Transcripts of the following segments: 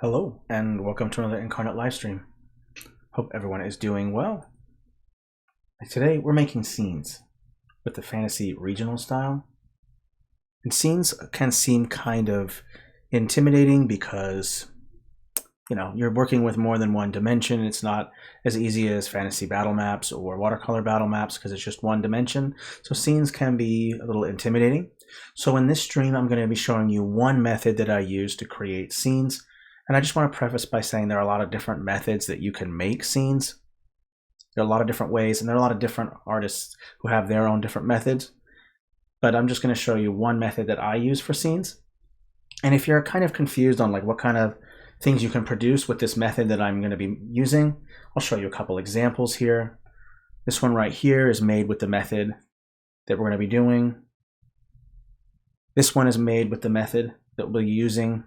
Hello, and welcome to another Inkarnate live stream. Hope everyone is doing well. Today, we're making scenes with the fantasy regional style. And scenes can seem kind of intimidating because, you're working with more than one dimension. It's not as easy as fantasy battle maps or watercolor battle maps because it's just one dimension. So scenes can be a little intimidating. So in this stream, I'm going to be showing you one method that I use to create scenes. And I just want to preface by saying there are a lot of different methods that you can make scenes. There are a lot of different ways, and there are a lot of different artists who have their own different methods. But I'm just going to show you one method that I use for scenes. And if you're kind of confused on what kind of things you can produce with this method that I'm going to be using, I'll show you a couple examples here. This one right here is made with the method that we're going to be doing. This one is made with the method that we'll be using,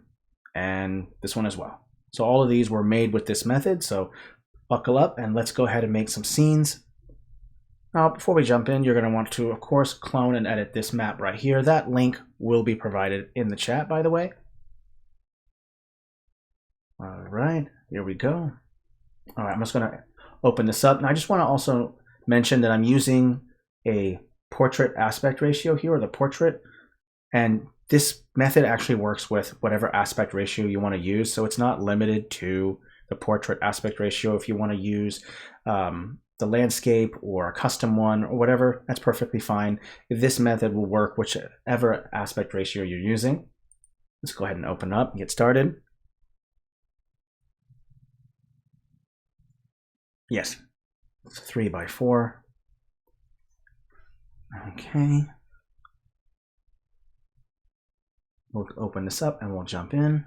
and this one as well. So all of these were made with this method, so buckle up and let's go ahead and make some scenes. Now, before we jump in, you're going to want to, of course, clone and edit this map right here. That link will be provided in the chat, by the way. All right, here we go. All right, I'm just going to open this up. And I just want to also mention that I'm using a portrait aspect ratio here, or the portrait, and this method actually works with whatever aspect ratio you want to use. So it's not limited to the portrait aspect ratio. If you want to use the landscape or a custom one or whatever, that's perfectly fine. This method will work whichever aspect ratio you're using. Let's go ahead and open up and get started. Yes, it's 3x4. Okay. We'll open this up and we'll jump in.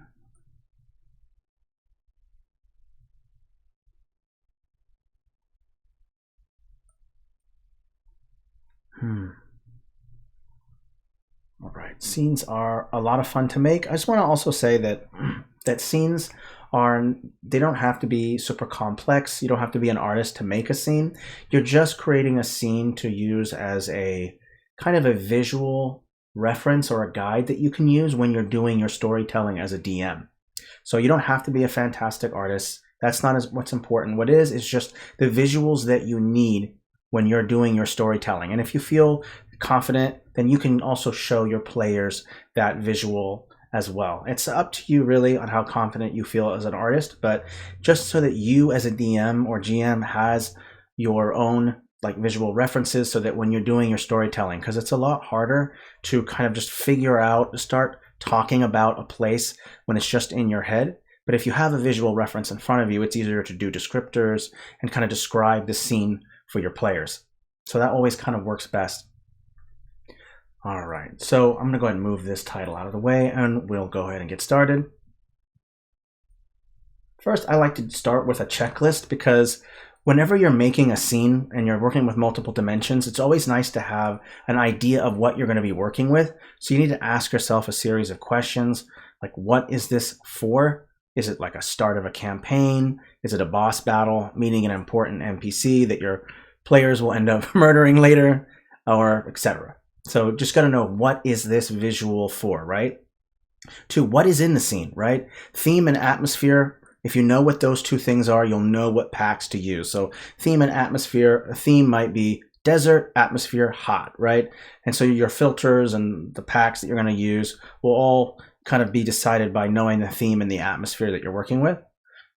All right, scenes are a lot of fun to make. I just want to also say that scenes they don't have to be super complex. You don't have to be an artist to make a scene. You're just creating a scene to use as a kind of a visual reference or a guide that you can use when you're doing your storytelling as a DM. So you don't have to be a fantastic artist. That's not what's important. What is just the visuals that you need when you're doing your storytelling. And if you feel confident, then you can also show your players that visual as well. It's up to you really on how confident you feel as an artist, but just so that you as a DM or GM has your own visual references, so that when you're doing your storytelling, because it's a lot harder to kind of just start talking about a place when it's just in your head. But if you have a visual reference in front of you, it's easier to do descriptors and kind of describe the scene for your players. So that always kind of works best. All right, so I'm gonna go ahead and move this title out of the way and we'll go ahead and get started. First, I like to start with a checklist because whenever you're making a scene and you're working with multiple dimensions, it's always nice to have an idea of what you're going to be working with. So you need to ask yourself a series of questions like, what is this for? Is it like a start of a campaign? Is it a boss battle, meeting an important NPC that your players will end up murdering later, or etc.? So just got to know, what is this visual for, right? 2, what is in the scene, right? Theme and atmosphere. If you know what those two things are, you'll know what packs to use. So theme and atmosphere, a theme might be desert, atmosphere, hot, right? And so your filters and the packs that you're going to use will all kind of be decided by knowing the theme and the atmosphere that you're working with.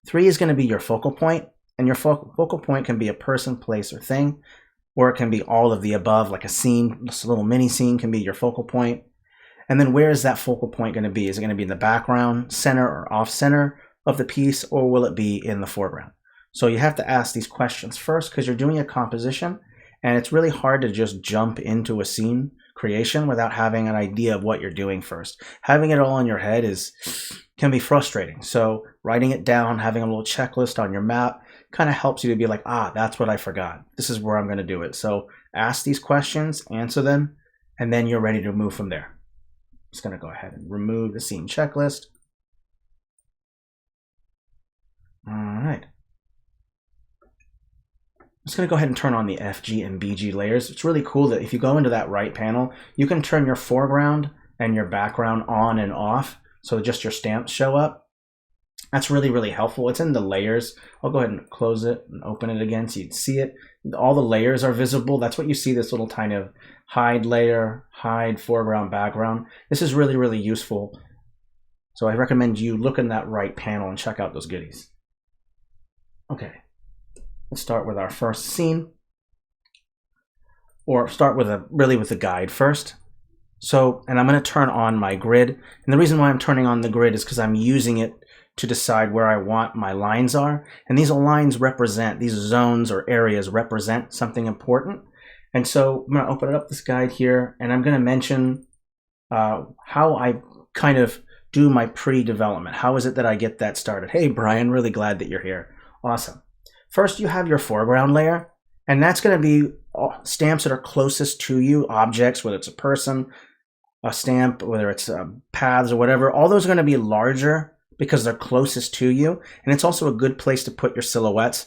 3 is going to be your focal point, and your focal point can be a person, place, or thing, or it can be all of the above, like a scene, just a little mini scene can be your focal point. And then where is that focal point going to be? Is it going to be in the background, center, or off center of the piece, or will it be in the foreground? So you have to ask these questions first because you're doing a composition, and it's really hard to just jump into a scene creation without having an idea of what you're doing first. Having it all in your head can be frustrating. So writing it down, having a little checklist on your map kind of helps you to be like, that's what I forgot. This is where I'm going to do it. So ask these questions, answer them, and then you're ready to move from there. I'm just going to go ahead and remove the scene checklist. All right. I'm just going to go ahead and turn on the FG and BG layers. It's really cool that if you go into that right panel, you can turn your foreground and your background on and off, so just your stamps show up. That's really, really helpful. It's in the layers. I'll go ahead and close it and open it again so you'd see it. All the layers are visible. That's what you see, this little kind of hide layer, hide foreground, background. This is really, really useful. So I recommend you look in that right panel and check out those goodies. Okay, let's start with our first scene. Or start with the guide first. So, and I'm going to turn on my grid. And the reason why I'm turning on the grid is because I'm using it to decide where I want my lines are. And these lines represent, these zones or areas represent something important. And so I'm going to open up this guide here, and I'm going to mention how I kind of do my pre-development. How is it that I get that started? Hey, Brian, really glad that you're here. Awesome. First, you have your foreground layer, and that's going to be stamps that are closest to you, objects, whether it's a person, a stamp, whether it's paths or whatever. All those are going to be larger because they're closest to you. And it's also a good place to put your silhouettes.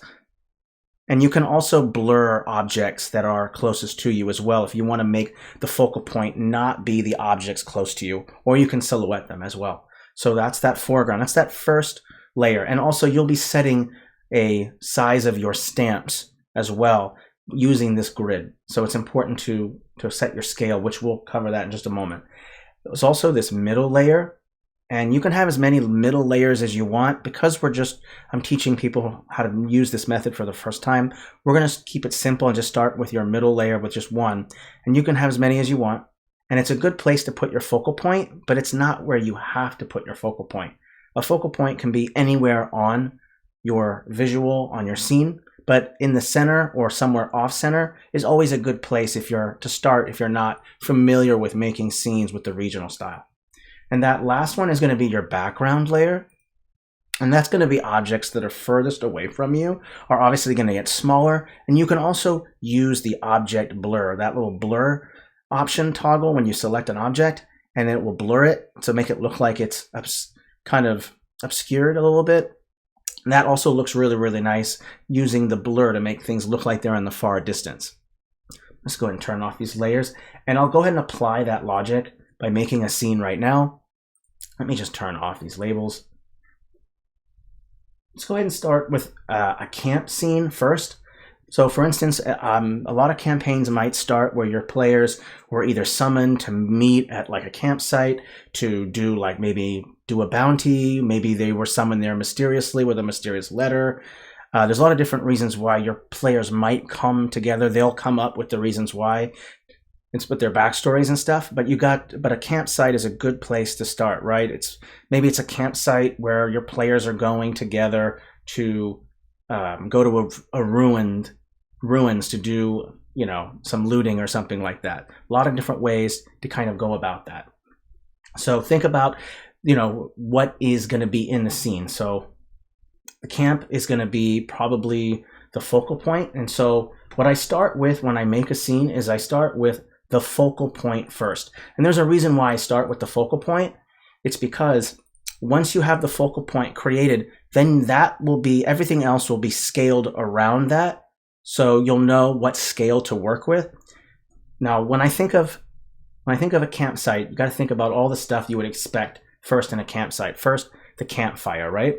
And you can also blur objects that are closest to you as well if you want to make the focal point not be the objects close to you, or you can silhouette them as well. So that's that foreground. That's that first layer. And also you'll be setting a size of your stamps as well using this grid. So it's important to set your scale, which we'll cover that in just a moment. There's also this middle layer, and you can have as many middle layers as you want. Because I'm teaching people how to use this method for the first time, we're going to keep it simple and just start with your middle layer with just one. And you can have as many as you want. And it's a good place to put your focal point, but it's not where you have to put your focal point. A focal point can be anywhere on your visual, on your scene, but in the center or somewhere off center is always a good place if you're not familiar with making scenes with the regional style. And that last one is going to be your background layer. And that's going to be objects that are furthest away from you are obviously going to get smaller. And you can also use the object blur, that little blur option toggle when you select an object, and it will blur it to make it look like it's kind of obscured a little bit. And that also looks really, really nice using the blur to make things look like they're in the far distance. Let's go ahead and turn off these layers. And I'll go ahead and apply that logic by making a scene right now. Let me just turn off these labels. Let's go ahead and start with a camp scene first. So for instance, a lot of campaigns might start where your players were either summoned to meet at like a campsite to do a bounty. Maybe they were summoned there mysteriously with a mysterious letter. There's a lot of different reasons why your players might come together. They'll come up with the reasons why. It's with their backstories and stuff. But a campsite is a good place to start, right? Maybe it's a campsite where your players are going together to go to a ruins to do some looting or something like that. A lot of different ways to kind of go about that. So think about what is going to be in the scene. So the camp is going to be probably the focal point. And so what I start with when I make a scene is I start with the focal point first. And there's a reason why I start with the focal point. It's because once you have the focal point created, then everything else will be scaled around that. So you'll know what scale to work with. Now, when I think of a campsite, you got to think about all the stuff you would expect first in a campsite. First, the campfire, right?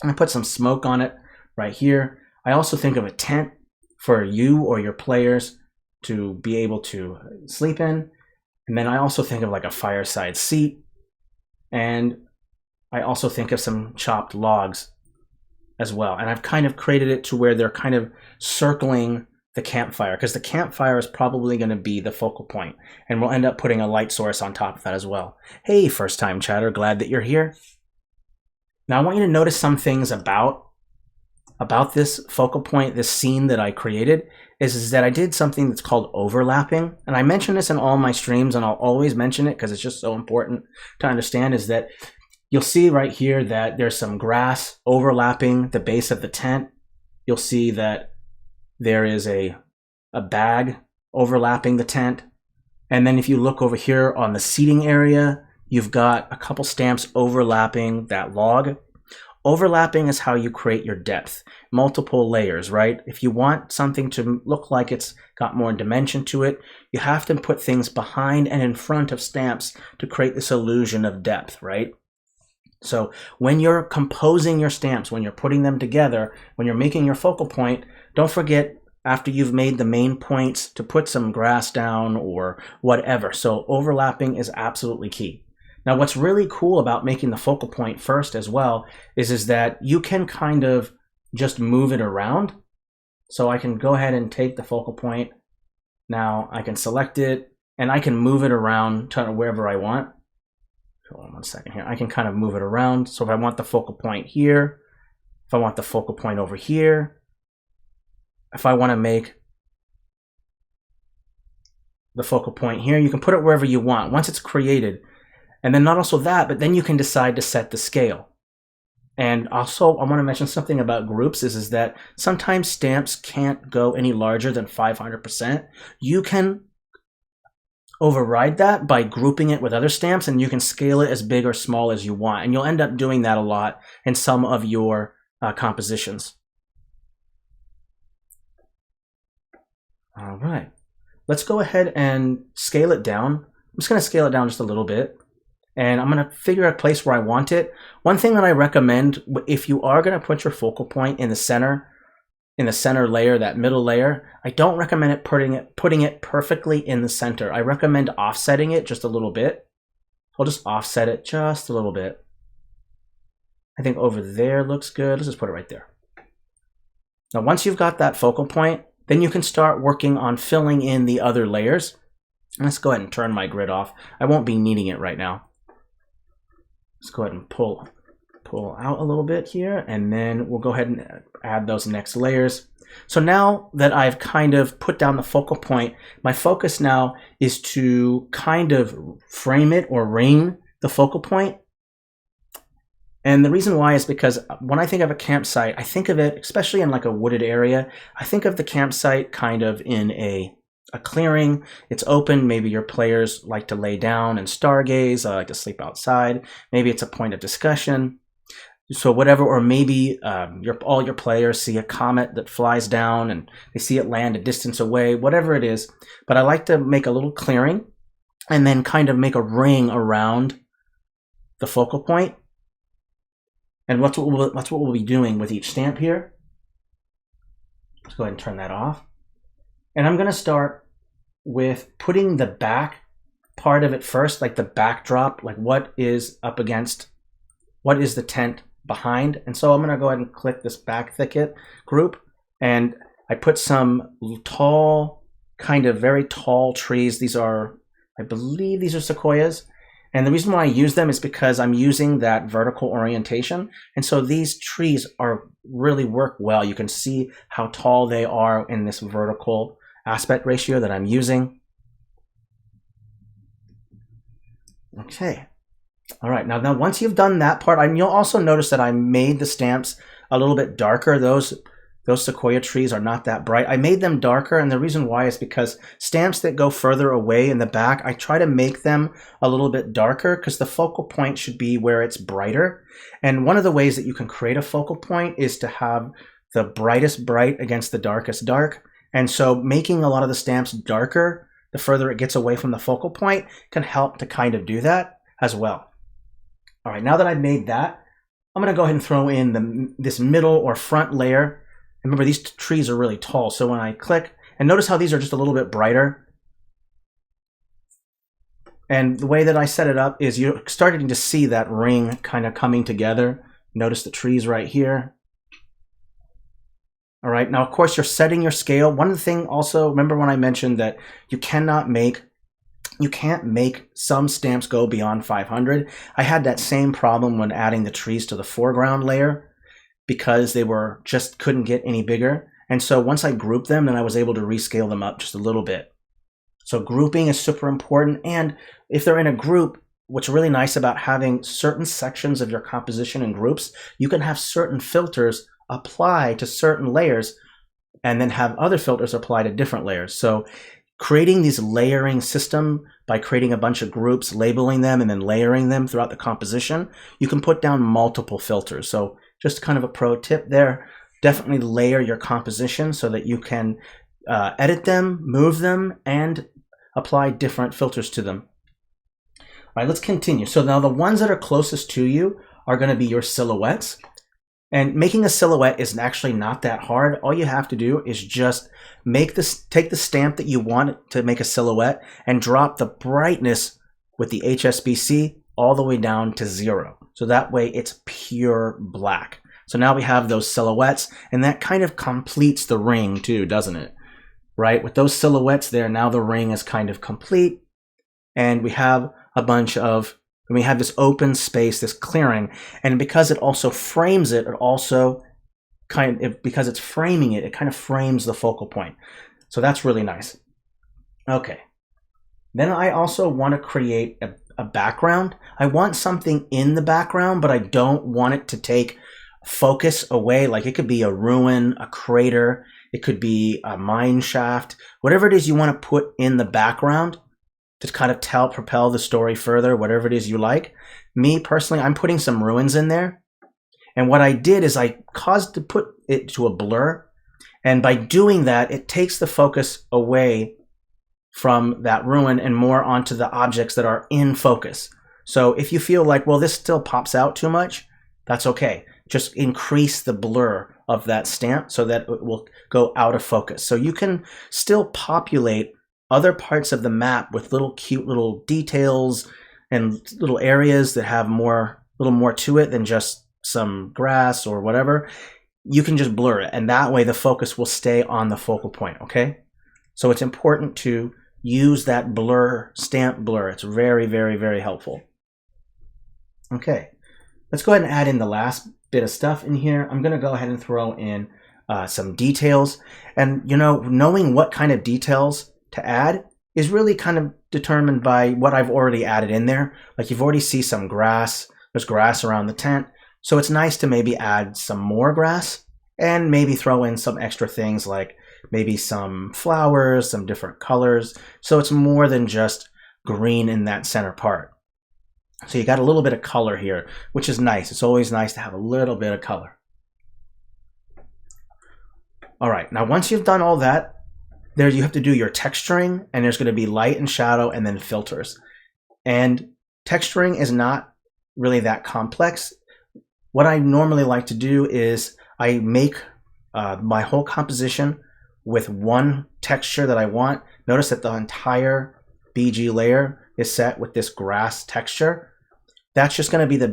I'm gonna put some smoke on it right here. I also think of a tent for you or your players to be able to sleep in. And then I also think of like a fireside seat. And I also think of some chopped logs as well. And I've kind of created it to where they're kind of circling the campfire, because the campfire is probably going to be the focal point. And we'll end up putting a light source on top of that as well. Hey, first time chatter, glad that you're here. Now I want you to notice some things about this focal point, this scene that I created, is that I did something that's called overlapping. And I mention this in all my streams, and I'll always mention it because it's just so important to understand, is that you'll see right here that there's some grass overlapping the base of the tent. You'll see that there is a bag overlapping the tent. And then if you look over here on the seating area, you've got a couple stamps overlapping that log. Overlapping is how you create your depth. Multiple layers, right? If you want something to look like it's got more dimension to it, you have to put things behind and in front of stamps to create this illusion of depth, right? So when you're composing your stamps, when you're putting them together, when you're making your focal point, don't forget after you've made the main points to put some grass down or whatever. So overlapping is absolutely key. Now what's really cool about making the focal point first as well is that you can kind of just move it around. So I can go ahead and take the focal point. Now I can select it and I can move it around to wherever I want. Hold on one second here. I can kind of move it around. So if I want the focal point here, if I want the focal point over here, if I want to make the focal point here, you can put it wherever you want once it's created. And then not also that, but then you can decide to set the scale. And also I want to mention something about groups is that sometimes stamps can't go any larger than 500%. You can override that by grouping it with other stamps, and you can scale it as big or small as you want. And you'll end up doing that a lot in some of your compositions. All right, let's go ahead and scale it down. I'm just going to scale it down just a little bit. And I'm going to figure a place where I want it. One thing that I recommend, if you are going to put your focal point in the center layer, that middle layer, I don't recommend putting it perfectly in the center. I recommend offsetting it just a little bit. I'll just offset it just a little bit. I think over there looks good. Let's just put it right there. Now, once you've got that focal point, then you can start working on filling in the other layers. Let's go ahead and turn my grid off. I won't be needing it right now. Let's go ahead and pull out a little bit here, and then we'll go ahead and add those next layers. So now that I've kind of put down the focal point, my focus now is to kind of frame it or ring the focal point. And the reason why is because when I think of a campsite, I think of it, especially in like a wooded area, I think of the campsite kind of in a clearing. It's open. Maybe your players like to lay down and stargaze. I like to sleep outside. Maybe it's a point of discussion. So whatever, or maybe all your players see a comet that flies down and they see it land a distance away, whatever it is. But I like to make a little clearing and then kind of make a ring around the focal point. And that's what we'll be doing with each stamp here. Let's go ahead and turn that off. And I'm going to start with putting the back part of it first, like the backdrop, like what is up against, what is the tent behind. And so I'm going to go ahead and click this back thicket group. And I put some tall, kind of very tall trees. These are, I believe these are sequoias. And the reason why I use them is because I'm using that vertical orientation. And so these trees really work well. You can see how tall they are in this vertical aspect ratio that I'm using. Okay. All right. Now once you've done that part, and you'll also notice that I made the stamps a little bit darker. Those sequoia trees are not that bright. I made them darker, and the reason why is because stamps that go further away in the back, I try to make them a little bit darker because the focal point should be where it's brighter. And one of the ways that you can create a focal point is to have the brightest bright against the darkest dark. And so making a lot of the stamps darker, the further it gets away from the focal point, can help to kind of do that as well. All right, now that I've made that, I'm going to go ahead and throw in this middle or front layer. Remember, these trees are really tall, so when I click, and notice how these are just a little bit brighter. And the way that I set it up is you're starting to see that ring kind of coming together. Notice the trees right here. All right, now of course you're setting your scale. One thing also, remember when I mentioned that you can't make some stamps go beyond 500. I had that same problem when adding the trees to the foreground layer, because they just couldn't get any bigger. And so once I grouped them, then I was able to rescale them up just a little bit. So grouping is super important. And if they're in a group, what's really nice about having certain sections of your composition in groups, you can have certain filters apply to certain layers and then have other filters apply to different layers. So creating these layering system by creating a bunch of groups, labeling them, and then layering them throughout the composition, you can put down multiple filters. So just kind of a pro tip there, definitely layer your composition so that you can edit them, move them, and apply different filters to them. All right, let's continue. So now the ones that are closest to you are going to be your silhouettes. And making a silhouette is actually not that hard. All you have to do is just take the stamp that you want to make a silhouette and drop the brightness with the HSBC all the way down to 0. So that way it's pure black. So now we have those silhouettes, and that kind of completes the ring too, doesn't it? Right? With those silhouettes there, now the ring is kind of complete, and we have this open space, this clearing, and because it also frames it, because it's framing it, it kind of frames the focal point. So that's really nice. Okay. Then I also want to create a background. I want something in the background, but I don't want it to take focus away. Like it could be a ruin, a crater, it could be a mine shaft, whatever it is you want to put in the background to kind of propel the story further, whatever it is you like. Me personally, I'm putting some ruins in there. And what I did is I caused to put it to a blur. And by doing that, it takes the focus away from that ruin and more onto the objects that are in focus. So if you feel like, well, this still pops out too much, that's okay. Just increase the blur of that stamp so that it will go out of focus. So you can still populate other parts of the map with little cute little details and little areas that have a little more to it than just some grass or whatever. You can just blur it, and that way the focus will stay on the focal point, okay? So it's important to use that blur, stamp blur. It's very, very, very helpful. Okay, let's go ahead and add in the last bit of stuff in here. I'm going to go ahead and throw in some details. And, knowing what kind of details to add is really kind of determined by what I've already added in there. Like you've already see some grass. There's grass around the tent. So it's nice to maybe add some more grass and maybe throw in some extra things like maybe some flowers, some different colors. So it's more than just green in that center part. So you got a little bit of color here, which is nice. It's always nice to have a little bit of color. All right, now once you've done all that, there you have to do your texturing, and there's going to be light and shadow and then filters. And texturing is not really that complex. What I normally like to do is I make my whole composition with one texture that I want. Notice that the entire BG layer is set with this grass texture. That's just going to be the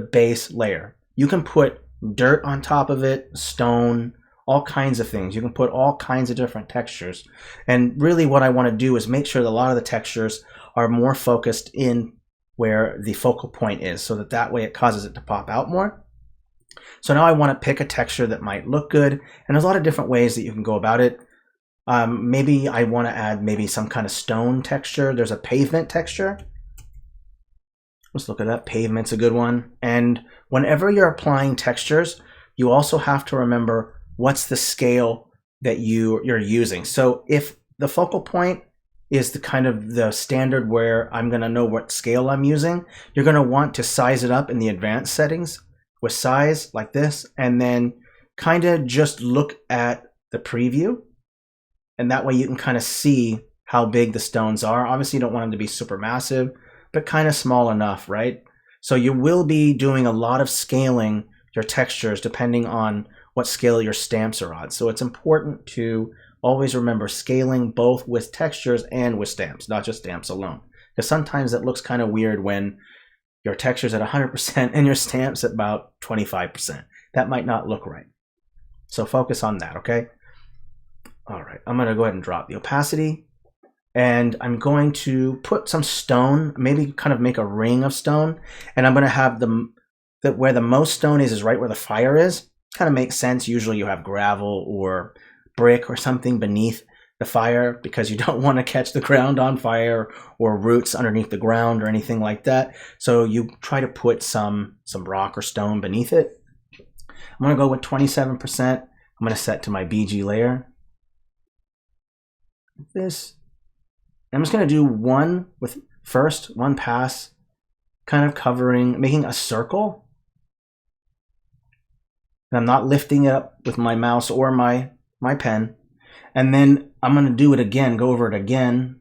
base layer. You can put dirt on top of it, stone, all kinds of things. You can put all kinds of different textures. And really what I want to do is make sure that a lot of the textures are more focused in where the focal point is, so that way it causes it to pop out more. So now I want to pick a texture that might look good, and there's a lot of different ways that you can go about it. Maybe I want to add maybe some kind of stone texture. There's a pavement texture. Let's look at that. Pavement's a good one. And whenever you're applying textures, you also have to remember what's the scale that you're using. So if the focal point is the kind of the standard where I'm going to know what scale I'm using, you're going to want to size it up in the advanced settings with size like this, and then kind of just look at the preview, and that way you can kind of see how big the stones are. Obviously you don't want them to be super massive, but kind of small enough, right? So you will be doing a lot of scaling your textures depending on what scale your stamps are on. So it's important to always remember scaling both with textures and with stamps, not just stamps alone. Because sometimes it looks kind of weird when your texture's at 100% and your stamp's at about 25%. That might not look right. So focus on that, okay? All right, I'm going to go ahead and drop the opacity. And I'm going to put some stone, maybe kind of make a ring of stone. And I'm going to have where the most stone is right where the fire is. Kind of makes sense. Usually you have gravel or brick or something beneath the fire because you don't want to catch the ground on fire or roots underneath the ground or anything like that. So you try to put some rock or stone beneath it. I'm going to go with 27%. I'm going to set to my BG layer. This. I'm just going to do one pass, kind of covering, making a circle. And I'm not lifting it up with my mouse or my pen. And then I'm going to do it again, go over it again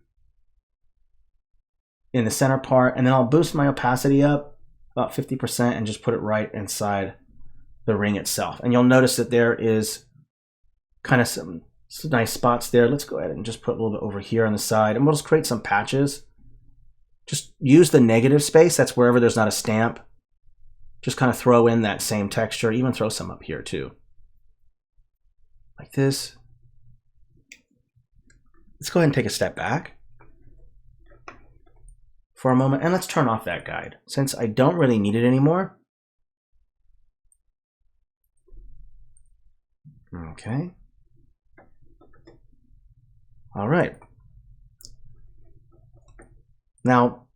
in the center part, and then I'll boost my opacity up about 50%, and just put it right inside the ring itself. And you'll notice that there is kind of some nice spots there. Let's go ahead and just put a little bit over here on the side, and we'll just create some patches. Just use the negative space. That's wherever there's not a stamp. Just kind of throw in that same texture. Even throw some up here too. Like this. Let's go ahead and take a step back for a moment, and let's turn off that guide since I don't really need it anymore. Okay. All right. Now,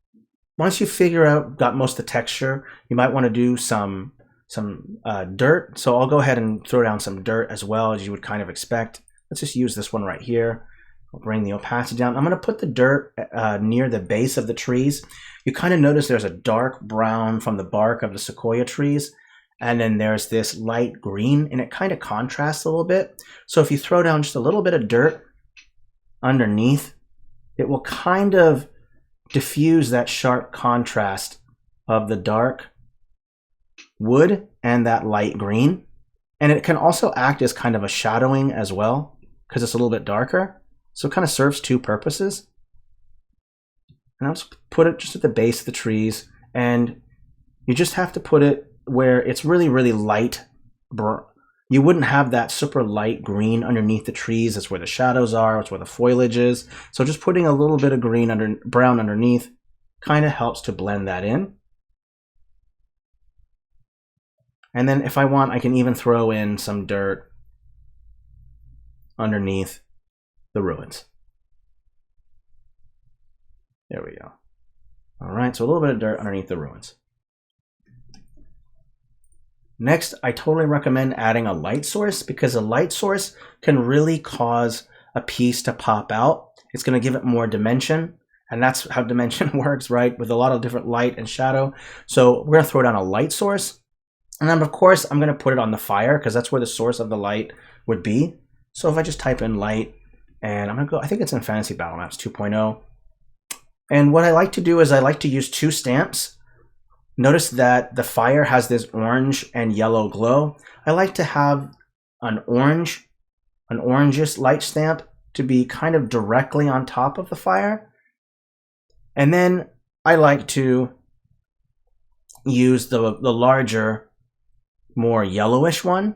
once you got most of the texture, you might want to do some dirt. So I'll go ahead and throw down some dirt as well, as you would kind of expect. Let's just use this one right here. I'll bring the opacity down. I'm going to put the dirt near the base of the trees. You kind of notice there's a dark brown from the bark of the sequoia trees, and then there's this light green, and it kind of contrasts a little bit. So if you throw down just a little bit of dirt underneath, it will kind of diffuse that sharp contrast of the dark wood and that light green. And it can also act as kind of a shadowing as well, because it's a little bit darker. So it kind of serves two purposes. And I'll just put it just at the base of the trees, and you just have to put it where it's really, really light. You wouldn't have that super light green underneath the trees. That's where the shadows are. It's where the foliage is. So just putting a little bit of brown underneath kind of helps to blend that in. And then if I want, I can even throw in some dirt underneath the ruins. There we go. All right, so a little bit of dirt underneath the ruins. Next, I totally recommend adding a light source, because a light source can really cause a piece to pop out. It's going to give it more dimension, and that's how dimension works, right? With a lot of different light and shadow. So we're going to throw down a light source, and then of course I'm going to put it on the fire, because that's where the source of the light would be. So if I just type in light, and I'm going to go, I think it's in Fantasy Battle Maps 2.0. And what I like to do is I like to use two stamps. Notice that the fire has this orange and yellow glow. I like to have an orangish light stamp to be kind of directly on top of the fire. And then I like to use the larger, more yellowish one.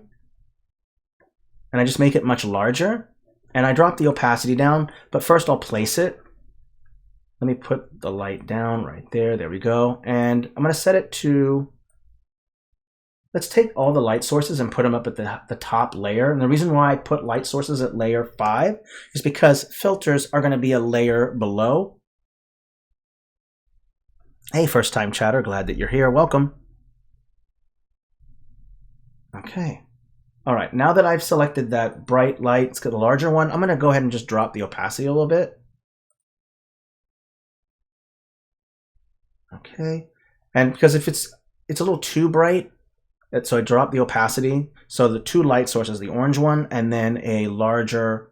And I just make it much larger. And I drop the opacity down, but first I'll place it. Let me put the light down right there. There we go. And I'm going to set it to, let's take all the light sources and put them up at the top layer. And the reason why I put light sources at layer 5 is because filters are going to be a layer below. Hey, first time chatter, glad that you're here. Welcome. Okay. All right, now that I've selected that bright light, let's get a larger one. I'm going to go ahead and just drop the opacity a little bit. Okay, and because if it's a little too bright, so I drop the opacity. So the two light sources, the orange one and then a larger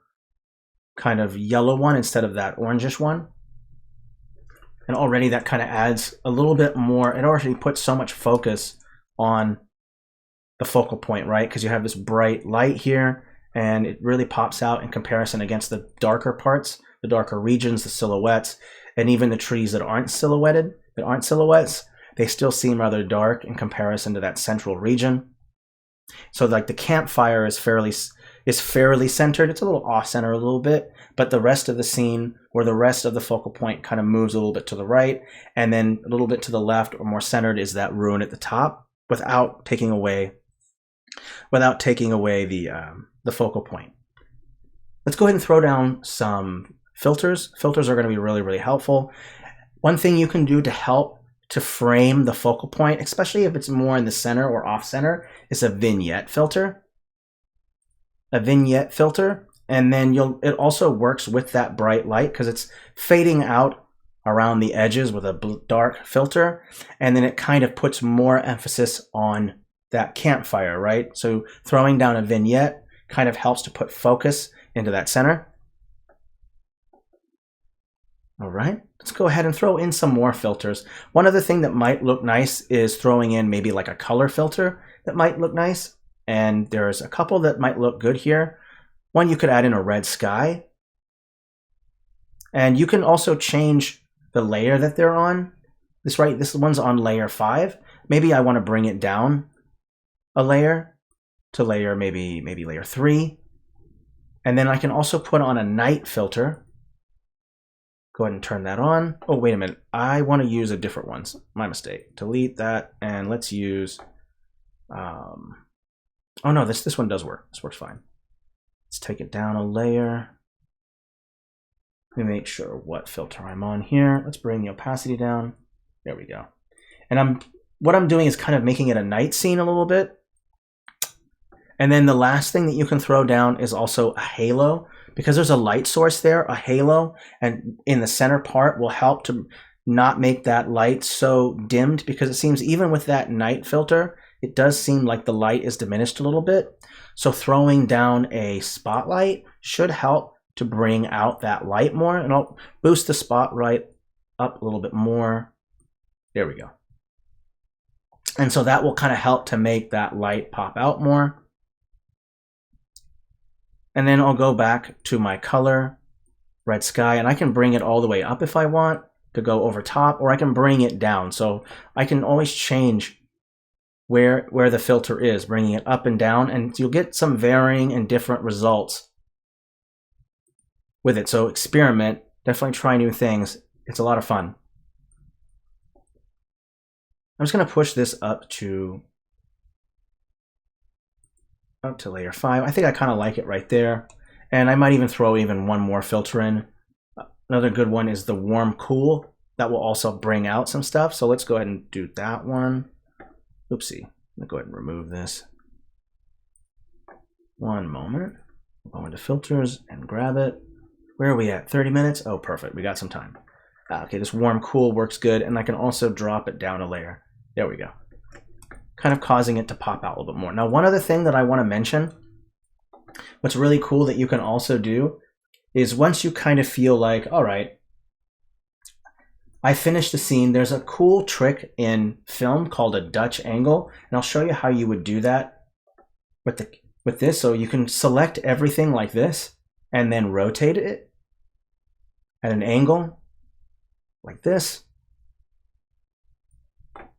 kind of yellow one instead of that orangish one. And already that kind of adds a little bit more. It already puts so much focus on the focal point, right? Because you have this bright light here, and it really pops out in comparison against the darker parts, the darker regions, the silhouettes, and even the trees that aren't silhouetted. That aren't silhouettes, they still seem rather dark in comparison to that central region. So like the campfire is fairly centered. It's a little off center a little bit, but the rest of the scene or the rest of the focal point kind of moves a little bit to the right, and then a little bit to the left or more centered is that ruin at the top, without taking away the focal point. Let's go ahead and throw down some filters. Filters are going to be really, really helpful. One thing you can do to help to frame the focal point, especially if it's more in the center or off center, is a vignette filter. A vignette filter, and then it also works with that bright light because it's fading out around the edges with a dark filter, and then it kind of puts more emphasis on that campfire, right? So throwing down a vignette kind of helps to put focus into that center. All right. let's go ahead and throw in some more filters. One other thing that might look nice is throwing in maybe like a color filter that might look nice. And there's a couple that might look good here. One, you could add in a red sky. And you can also change the layer that they're on. This one's on layer 5. Maybe I want to bring it down a layer to layer maybe layer 3. And then I can also put on a night filter. Go ahead and turn that on. Oh, wait a minute. I want to use a different one. My mistake. Delete that, and let's use... oh no, this one does work. This works fine. Let's take it down a layer. Let me make sure what filter I'm on here. Let's bring the opacity down. There we go. And what I'm doing is kind of making it a night scene a little bit. And then the last thing that you can throw down is also a halo. Because there's a light source there, a halo, and in the center part will help to not make that light so dimmed, because it seems even with that night filter, it does seem like the light is diminished a little bit. So throwing down a spotlight should help to bring out that light more, and I'll boost the spotlight up a little bit more. There we go. And so that will kind of help to make that light pop out more. And then I'll go back to my color, red sky, and I can bring it all the way up if I want to go over top, or I can bring it down. So I can always change where the filter is, bringing it up and down, and you'll get some varying and different results with it. So experiment, definitely try new things. It's a lot of fun. I'm just going to push this up to layer 5. I think I kind of like it right there. And I might even throw even one more filter in. Another good one is the warm cool. That will also bring out some stuff. So let's go ahead and do that one. Oopsie. Let me go ahead and remove this. One moment. Go into filters and grab it. Where are we at? 30 minutes? Oh, perfect. We got some time. Okay, this warm cool works good. And I can also drop it down a layer. There we go. Kind of causing it to pop out a little bit more. Now, one other thing that I want to mention, what's really cool that you can also do is once you kind of feel like, all right, I finished the scene, there's a cool trick in film called a Dutch angle, and I'll show you how you would do that with this. So you can select everything like this and then rotate it at an angle like this.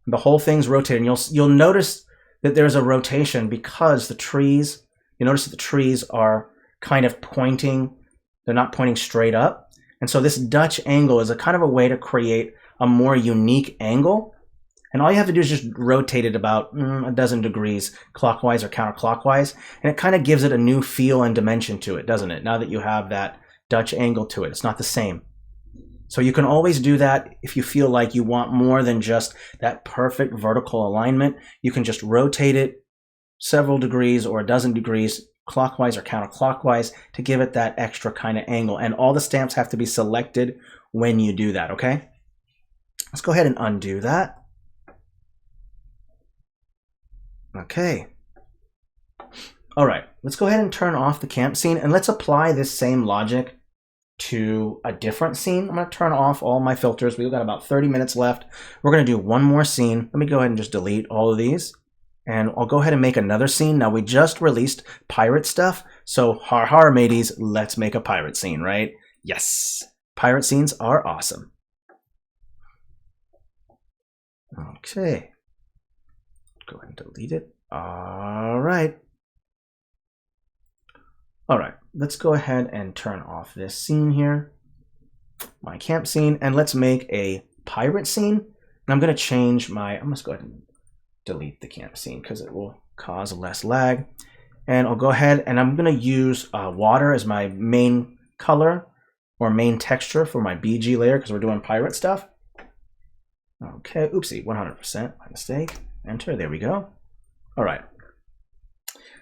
The whole thing's rotating. You'll notice that there's a rotation because the trees, you notice that the trees are kind of pointing, they're not pointing straight up. And so this Dutch angle is a kind of a way to create a more unique angle. And all you have to do is just rotate it about a dozen degrees clockwise or counterclockwise. And it kind of gives it a new feel and dimension to it, doesn't it? Now that you have that Dutch angle to it, it's not the same. So you can always do that if you feel like you want more than just that perfect vertical alignment. You can just rotate it several degrees or a dozen degrees clockwise or counterclockwise to give it that extra kind of angle. And all the stamps have to be selected when you do that, okay? Let's go ahead and undo that. Okay. All right, let's go ahead and turn off the camp scene and let's apply this same logic to a different scene. I'm going to turn off all my filters. We've got about 30 minutes left. We're going to do one more scene. Let me go ahead and just delete all of these. And I'll go ahead and make another scene. Now, we just released pirate stuff. So, har mateys, let's make a pirate scene, right? Yes. Pirate scenes are awesome. Okay. Go ahead and delete it. All right. All right, let's go ahead and turn off this scene here, my camp scene, and let's make a pirate scene. And I'm going to change I'm just go ahead and delete the camp scene because it will cause less lag. And I'll go ahead and I'm going to use water as my main color or main texture for my BG layer because we're doing pirate stuff. Okay, oopsie, 100%, my mistake. Enter, there we go. All right.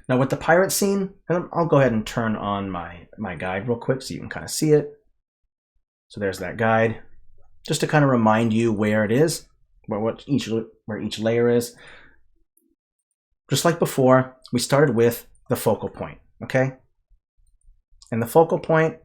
Now with the pirate scene, I'll go ahead and turn on my guide real quick so you can kind of see it. So there's that guide, just to kind of remind you where it is, where each layer is. Just like before, we started with the focal point, okay? And the focal point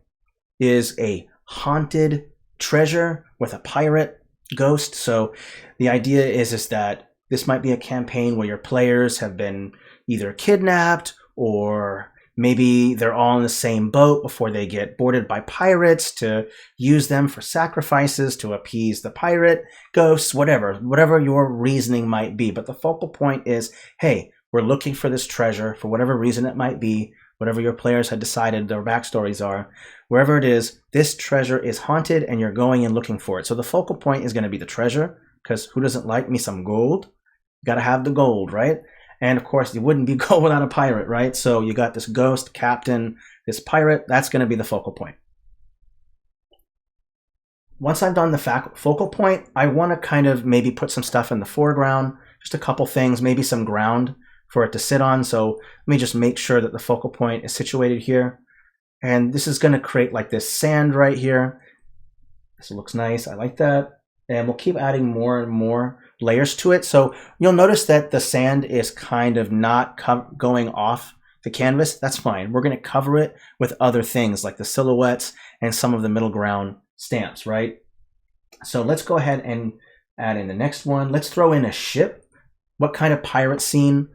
is a haunted treasure with a pirate ghost. So the idea is that this might be a campaign where your players have been either kidnapped, or maybe they're all in the same boat before they get boarded by pirates to use them for sacrifices to appease the pirate ghosts, whatever your reasoning might be. But the focal point is, hey, we're looking for this treasure for whatever reason it might be, whatever your players had decided their backstories are. Wherever it is, this treasure is haunted and you're going and looking for it. So the focal point is going to be the treasure, because who doesn't like me some gold? Got to have the gold, right? And of course, you wouldn't be gold without a pirate, right? So you got this ghost, captain, this pirate. That's going to be the focal point. Once I've done the focal point, I want to kind of maybe put some stuff in the foreground, just a couple things, maybe some ground for it to sit on. So let me just make sure that the focal point is situated here. And this is going to create like this sand right here. This looks nice. I like that. And we'll keep adding more and more layers to it. So you'll notice that the sand is kind of not going off the canvas. That's fine. We're going to cover it with other things like the silhouettes and some of the middle ground stamps, right? So let's go ahead and add in the next one. Let's throw in a ship. What kind of pirate scene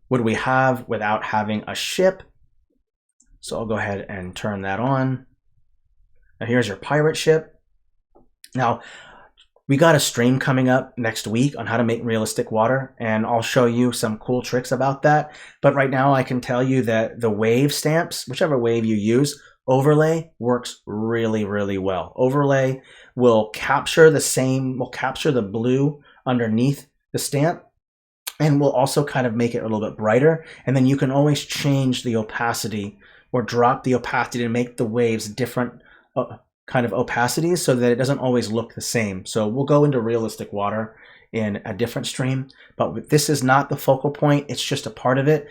would we have without having a ship? So I'll go ahead and turn that on. Now here's your pirate ship. Now, we got a stream coming up next week on how to make realistic water, and I'll show you some cool tricks about that. But right now I can tell you that the wave stamps, whichever wave you use, overlay works really, really well. Overlay will capture the blue underneath the stamp, and will also kind of make it a little bit brighter. And then you can always change the opacity or drop the opacity to make the waves different kind of opacities so that it doesn't always look the same. So we'll go into realistic water in a different stream, but this is not the focal point. It's just a part of it.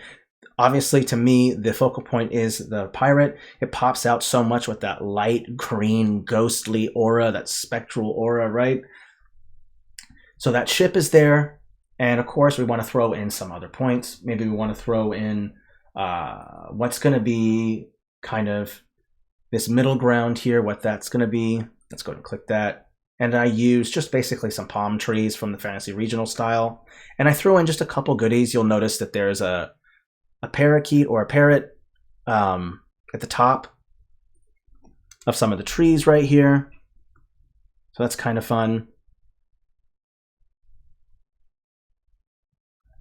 Obviously, to me, the focal point is the pirate. It pops out so much with that light green, ghostly aura, that spectral aura, right? So that ship is there. And of course, we want to throw in some other points. Maybe we want to throw in what's going to be kind of this middle ground here, what that's going to be. Let's go ahead and click that. And I use just basically some palm trees from the fantasy regional style. And I throw in just a couple goodies. You'll notice that there's a parakeet or a parrot at the top of some of the trees right here. So that's kind of fun.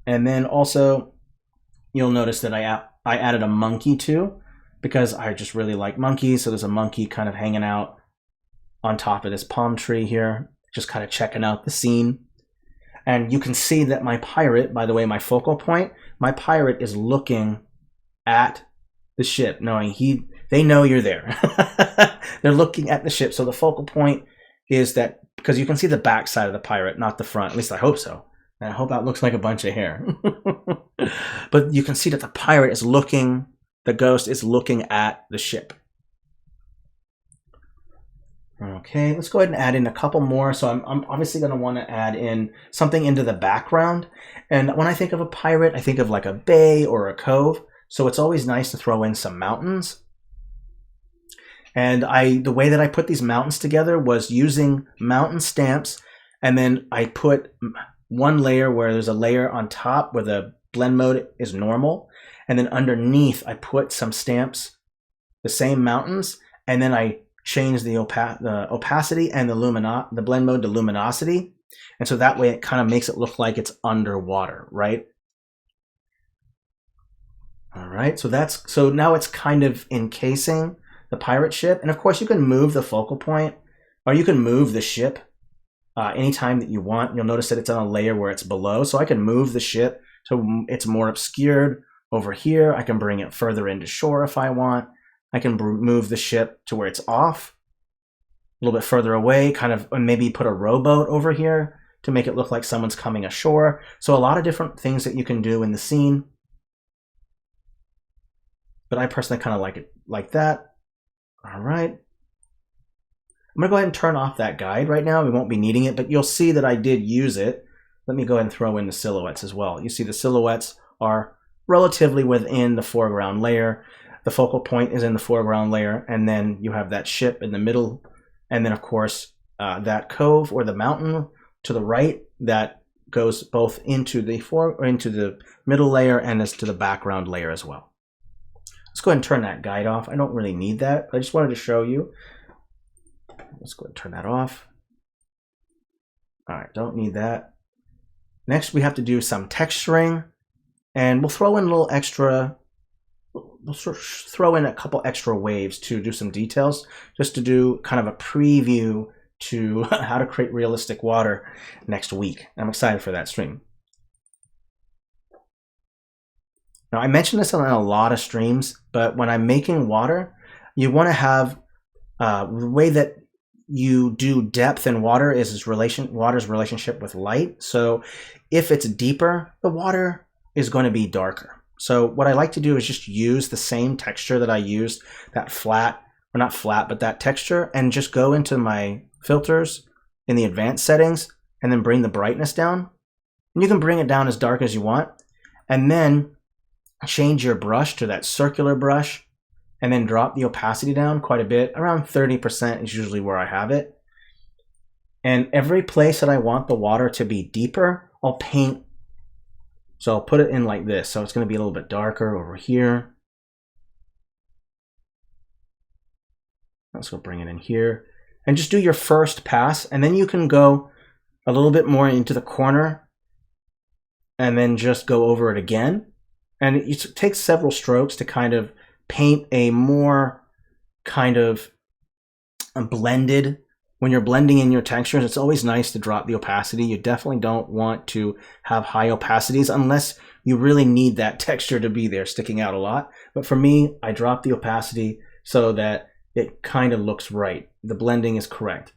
And then also, you'll notice that I added a monkey too, because I just really like monkeys. So there's a monkey kind of hanging out on top of this palm tree here, just kind of checking out the scene. And you can see that my pirate, by the way, my focal point, my pirate is looking at the ship, knowing they know you're there. They're looking at the ship. So the focal point is that, because you can see the back side of the pirate, not the front. At least I hope so. And I hope that looks like a bunch of hair. But you can see that the pirate is looking, the ghost is looking at the ship. Okay, let's go ahead and add in a couple more. So I'm obviously going to want to add in something into the background. And when I think of a pirate, I think of like a bay or a cove. So it's always nice to throw in some mountains. And the way that I put these mountains together was using mountain stamps. And then I put one layer where there's a layer on top where the blend mode is normal. And then underneath, I put some stamps, the same mountains. And then I change the opacity and the blend mode to luminosity. And so that way it kind of makes it look like it's underwater, right? All right, so now it's kind of encasing the pirate ship. And of course you can move the focal point, or you can move the ship anytime that you want. You'll notice that it's on a layer where it's below. So I can move the ship so it's more obscured over here. I can bring it further into shore if I want. I can move the ship to where it's off, a little bit further away, kind of maybe put a rowboat over here to make it look like someone's coming ashore. So a lot of different things that you can do in the scene. But I personally kind of like it like that. All right. I'm going to go ahead and turn off that guide right now. We won't be needing it, but you'll see that I did use it. Let me go ahead and throw in the silhouettes as well. You see the silhouettes are relatively within the foreground layer. The focal point is in the foreground layer, and then you have that ship in the middle. And then, of course, that cove or the mountain to the right that goes both into the middle layer and to the background layer as well. Let's go ahead and turn that guide off. I don't really need that. I just wanted to show you. Let's go ahead and turn that off. All right, don't need that. Next, we have to do some texturing, and we'll throw in a little extra. We'll throw in a couple extra waves to do some details, just to do kind of a preview to how to create realistic water next week. I'm excited for that stream. Now, I mentioned this on a lot of streams, but when I'm making water, you want to have the way that you do depth in water is water's relationship with light. So if it's deeper, the water is going to be darker. So what I like to do is just use the same texture that I used, that flat, or not flat, but that texture, and just go into my filters in the advanced settings and then bring the brightness down. And you can bring it down as dark as you want, and then change your brush to that circular brush, and then drop the opacity down quite a bit. Around 30% is usually where I have it. And every place that I want the water to be deeper, I'll paint. So I'll put it in like this. So it's going to be a little bit darker over here. Let's go bring it in here. And just do your first pass. And then you can go a little bit more into the corner and then just go over it again. And it takes several strokes to kind of paint a more kind of blended. When you're blending in your textures, it's always nice to drop the opacity. You definitely don't want to have high opacities unless you really need that texture to be there, sticking out a lot. But for me, I drop the opacity so that it kind of looks right. The blending is correct.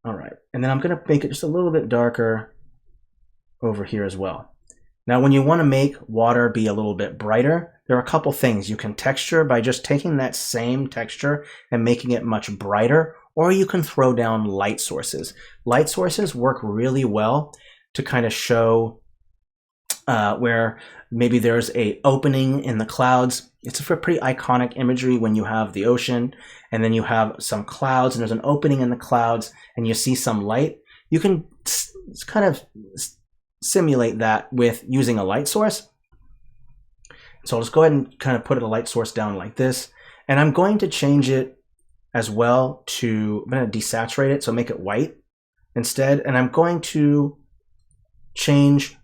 All right, and then I'm going to make it just a little bit darker over here as well. Now, when you want to make water be a little bit brighter, there are a couple things. You can texture by just taking that same texture and making it much brighter, or you can throw down light sources. Light sources work really well to kind of show where maybe there's an opening in the clouds. It's a pretty iconic imagery when you have the ocean and then you have some clouds and there's an opening in the clouds and you see some light. You can kind of simulate that with using a light source. So I'll just go ahead and kind of put a light source down like this. And I'm going to change it as well to, I'm going to desaturate it, so make it white instead. And I'm going to change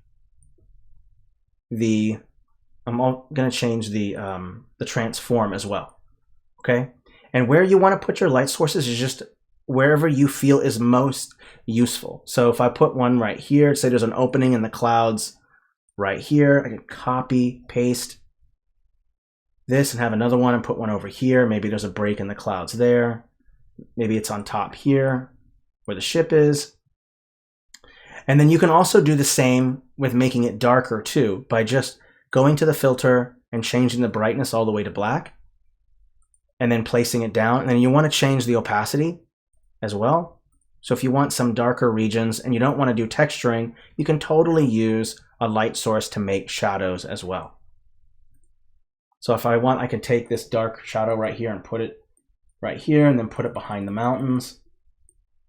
the, going to change the transform as well. Okay. And where you want to put your light sources is just wherever you feel is most useful. So if I put one right here, say there's an opening in the clouds right here, I can copy, paste this and have another one and put one over here. Maybe there's a break in the clouds there. Maybe it's on top here where the ship is. And then you can also do the same with making it darker too, by just going to the filter and changing the brightness all the way to black and then placing it down. And then you want to change the opacity as well. So if you want some darker regions and you don't want to do texturing, you can totally use a light source to make shadows as well. So if I want, I can take this dark shadow right here and put it right here and then put it behind the mountains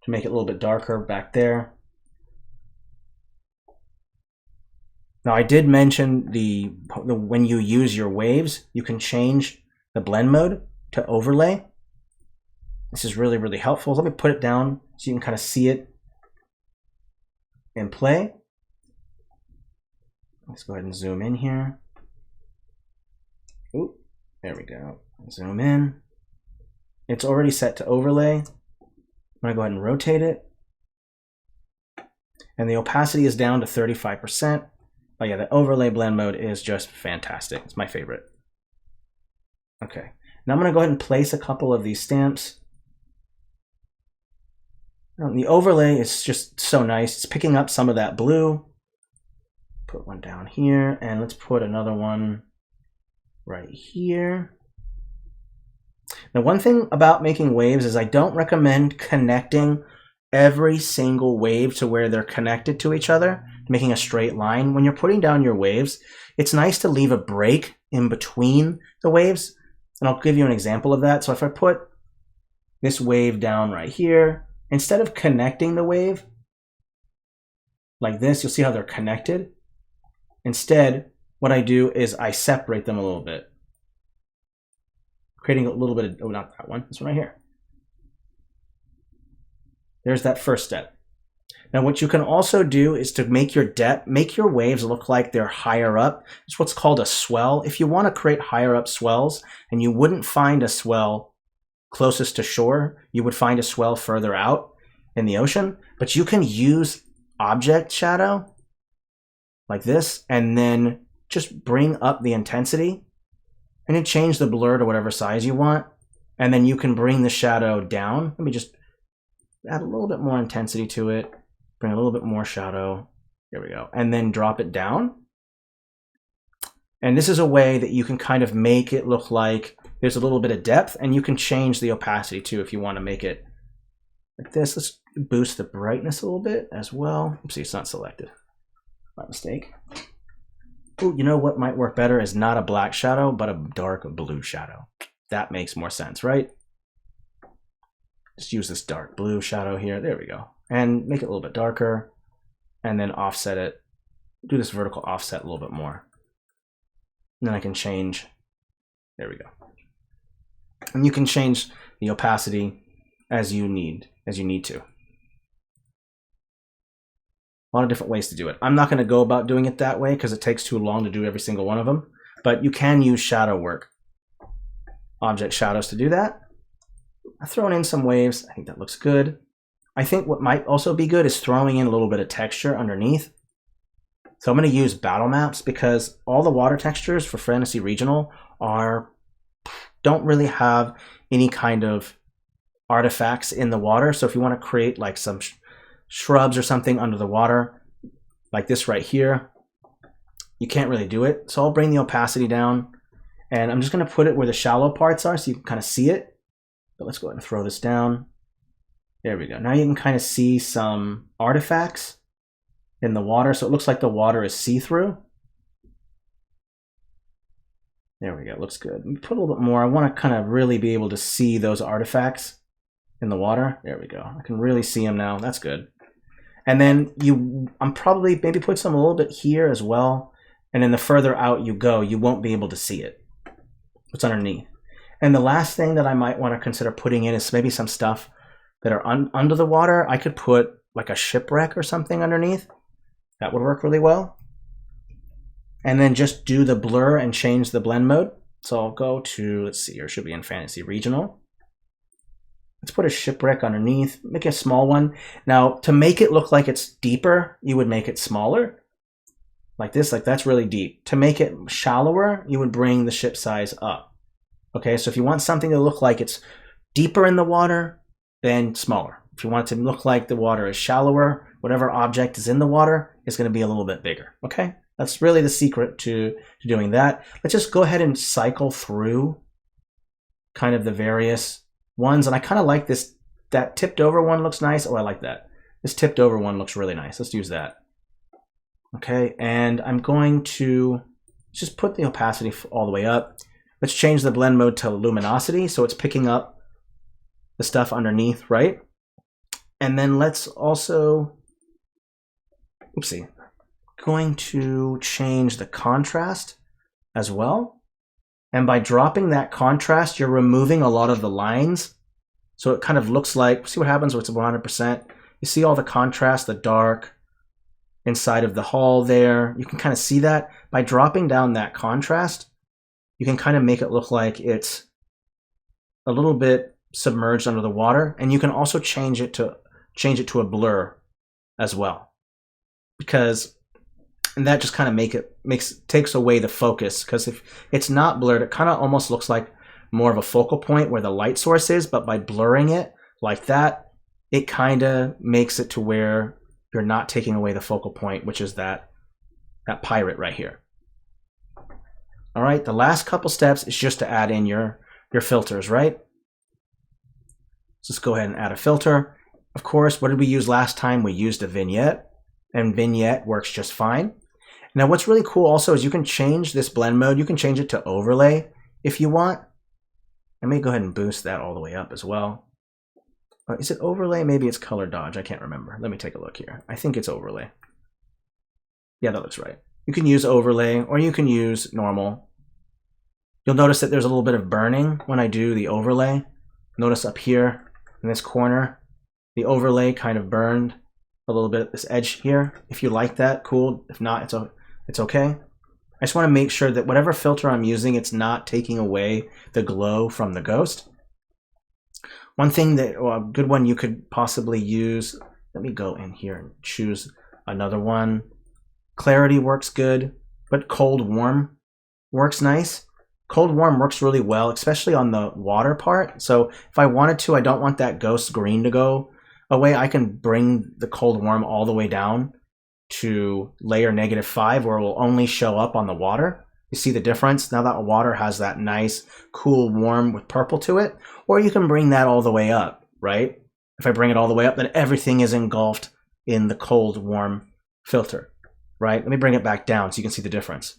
to make it a little bit darker back there. Now I did mention when you use your waves, you can change the blend mode to overlay. This is really, really helpful. Let me put it down so you can kind of see it in play. Let's go ahead and zoom in here. Ooh, there we go. Zoom in. It's already set to overlay. I'm gonna go ahead and rotate it. And the opacity is down to 35%. Oh yeah, the overlay blend mode is just fantastic. It's my favorite. Okay, now I'm gonna go ahead and place a couple of these stamps. The overlay is just so nice. It's picking up some of that blue. Put one down here, and let's put another one right here. Now, one thing about making waves is I don't recommend connecting every single wave to where they're connected to each other, making a straight line. When you're putting down your waves, it's nice to leave a break in between the waves. And I'll give you an example of that. So if I put this wave down right here, instead of connecting the wave like this, you'll see how they're connected. Instead, what I do is I separate them a little bit, creating a little bit of, oh, not that one, this one right here. There's that first step. Now what you can also do is to make your waves look like they're higher up. It's what's called a swell. If you want to create higher up swells, and you wouldn't find a swell closest to shore, you would find a swell further out in the ocean, but you can use object shadow like this, and then just bring up the intensity, and then change the blur to whatever size you want, and then you can bring the shadow down. Let me just add a little bit more intensity to it, bring a little bit more shadow, there we go, and then drop it down. And this is a way that you can kind of make it look like there's a little bit of depth, and you can change the opacity too if you want to make it like this. Let's boost the brightness a little bit as well. Oopsie, it's not selected. My mistake. Ooh, you know what might work better is not a black shadow, but a dark blue shadow. That makes more sense, right? Just use this dark blue shadow here. There we go. And make it a little bit darker, and then offset it. Do this vertical offset a little bit more. And then I can change. There we go. And you can change the opacity as you need to. A lot of different ways to do it. I'm not going to go about doing it that way because it takes too long to do every single one of them, but you can use shadow work, object shadows to do that. I've thrown in some waves. I think that looks good. I think what might also be good is throwing in a little bit of texture underneath. So I'm going to use battle maps because all the water textures for Fantasy Regional don't really have any kind of artifacts in the water. So if you want to create like some shrubs or something under the water, like this right here, you can't really do it. So I'll bring the opacity down, and I'm just going to put it where the shallow parts are so you can kind of see it. But let's go ahead and throw this down. There we go. Now you can kind of see some artifacts in the water, so it looks like the water is see-through. There we go. Looks good. Put a little bit more. I want to kind of really be able to see those artifacts in the water. There we go. I can really see them now. That's good. And then I'm probably maybe put some a little bit here as well. And then the further out you go, you won't be able to see it. What's underneath. And the last thing that I might want to consider putting in is maybe some stuff that are under the water. I could put like a shipwreck or something underneath. That would work really well. And then just do the blur and change the blend mode. So I'll go to, let's see, here it should be in Fantasy Regional. Let's put a shipwreck underneath, make a small one. Now, to make it look like it's deeper, you would make it smaller. Like this, like that's really deep. To make it shallower, you would bring the ship size up. Okay, so if you want something to look like it's deeper in the water, then smaller. If you want it to look like the water is shallower, whatever object is in the water is going to be a little bit bigger. Okay, that's really the secret to doing that. Let's just go ahead and cycle through kind of the various ones, and I kind of like this. That tipped over one looks nice. Oh, I like that. This tipped over one looks really nice. Let's use that. Okay, and I'm going to just put the opacity all the way up. Let's change the blend mode to luminosity so it's picking up the stuff underneath, right? And then let's also, oopsie, going to change the contrast as well. And by dropping that contrast, you're removing a lot of the lines. So it kind of looks like, see what happens when it's 100%. You see all the contrast, the dark inside of the hull there. You can kind of see that. By dropping down that contrast, you can kind of make it look like it's a little bit submerged under the water. And you can also change it to a blur as well. And that just kind of takes away the focus, because if it's not blurred, it kind of almost looks like more of a focal point where the light source is, but by blurring it like that, it kind of makes it to where you're not taking away the focal point, which is that pirate right here. All right, the last couple steps is just to add in your filters, right? Let's just go ahead and add a filter. Of course, what did we use last time? We used a vignette, and vignette works just fine. Now, what's really cool also is you can change this blend mode. You can change it to overlay if you want. Let me go ahead and boost that all the way up as well. Is it overlay? Maybe it's color dodge. I can't remember. Let me take a look here. I think it's overlay. Yeah, that looks right. You can use overlay or you can use normal. You'll notice that there's a little bit of burning when I do the overlay. Notice up here in this corner, the overlay kind of burned a little bit at this edge here. If you like that, cool. If not, it's okay. I just want to make sure that whatever filter I'm using, it's not taking away the glow from the ghost. One thing that, well, a good one you could possibly use, let me go in here and choose another one. Clarity works good, but cold warm works nice. Cold warm works really well, especially on the water part. So if I wanted to, I don't want that ghost green to go away, I can bring the cold warm all the way down to layer -5 where it will only show up on the water. You see the difference? Now that water has that nice cool warm with purple to it. Or you can bring that all the way up, right? If I bring it all the way up, then everything is engulfed in the cold warm filter, right? Let me bring it back down so you can see the difference.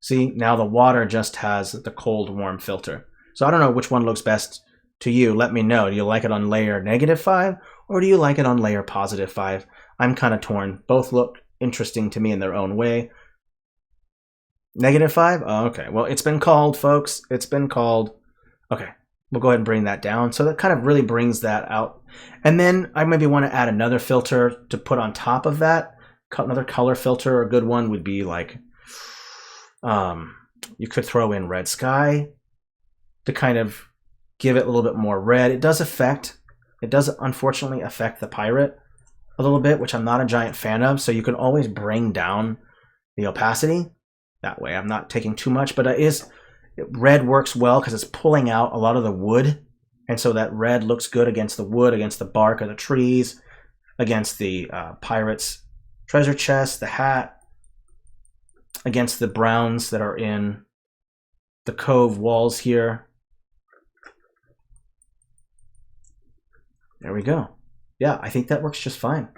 See, now the water just has the cold warm filter. So I don't know which one looks best to you. Let me know. Do you like it on layer -5 or do you like it on layer +5? I'm kind of torn. Both look interesting to me in their own way. -5? Oh, okay. Well, it's been called, folks. It's been called. Okay. We'll go ahead and bring that down. So that kind of really brings that out. And then I maybe want to add another filter to put on top of that. Another color filter. A good one would be like, you could throw in red sky to kind of give it a little bit more red. It does unfortunately affect the pirate a little bit, which I'm not a giant fan of. So you can always bring down the opacity. That way I'm not taking too much, but red works well because it's pulling out a lot of the wood. And so that red looks good against the wood, against the bark of the trees, against the pirate's treasure chest, the hat, against the browns that are in the cove walls here. There we go. Yeah, I think that works just fine.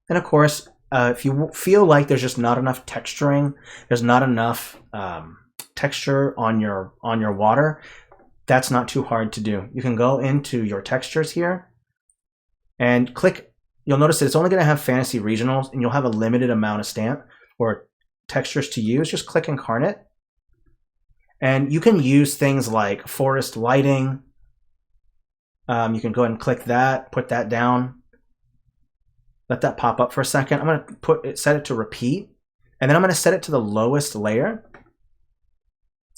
And of course, if you feel like there's just not enough texturing, there's not enough texture on your water, that's not too hard to do. You can go into your textures here and click. You'll notice that it's only going to have fantasy regionals and you'll have a limited amount of stamp or textures to use. Just click Inkarnate. And you can use things like forest lighting. You can go ahead and click that, put that down. Let that pop up for a second. I'm going to set it to repeat. And then I'm going to set it to the lowest layer.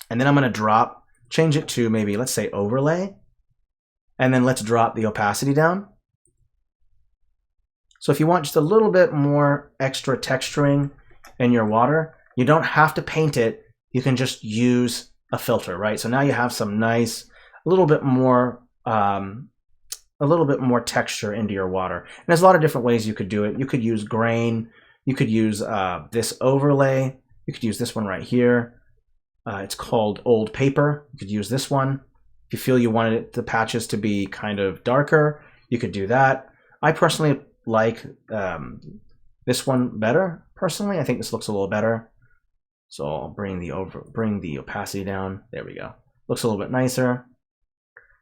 And then I'm going to change it to maybe, let's say overlay. And then let's drop the opacity down. So if you want just a little bit more extra texturing in your water, you don't have to paint it. You can just use a filter, right? So now you have some nice, a little bit more texture into your water. And there's a lot of different ways you could do it. You could use grain. You could use this overlay. You could use this one right here. It's called old paper. You could use this one. If you feel you wanted the patches to be kind of darker, you could do that. I personally like this one better. Personally, I think this looks a little better. So I'll bring the opacity down. There we go. Looks a little bit nicer.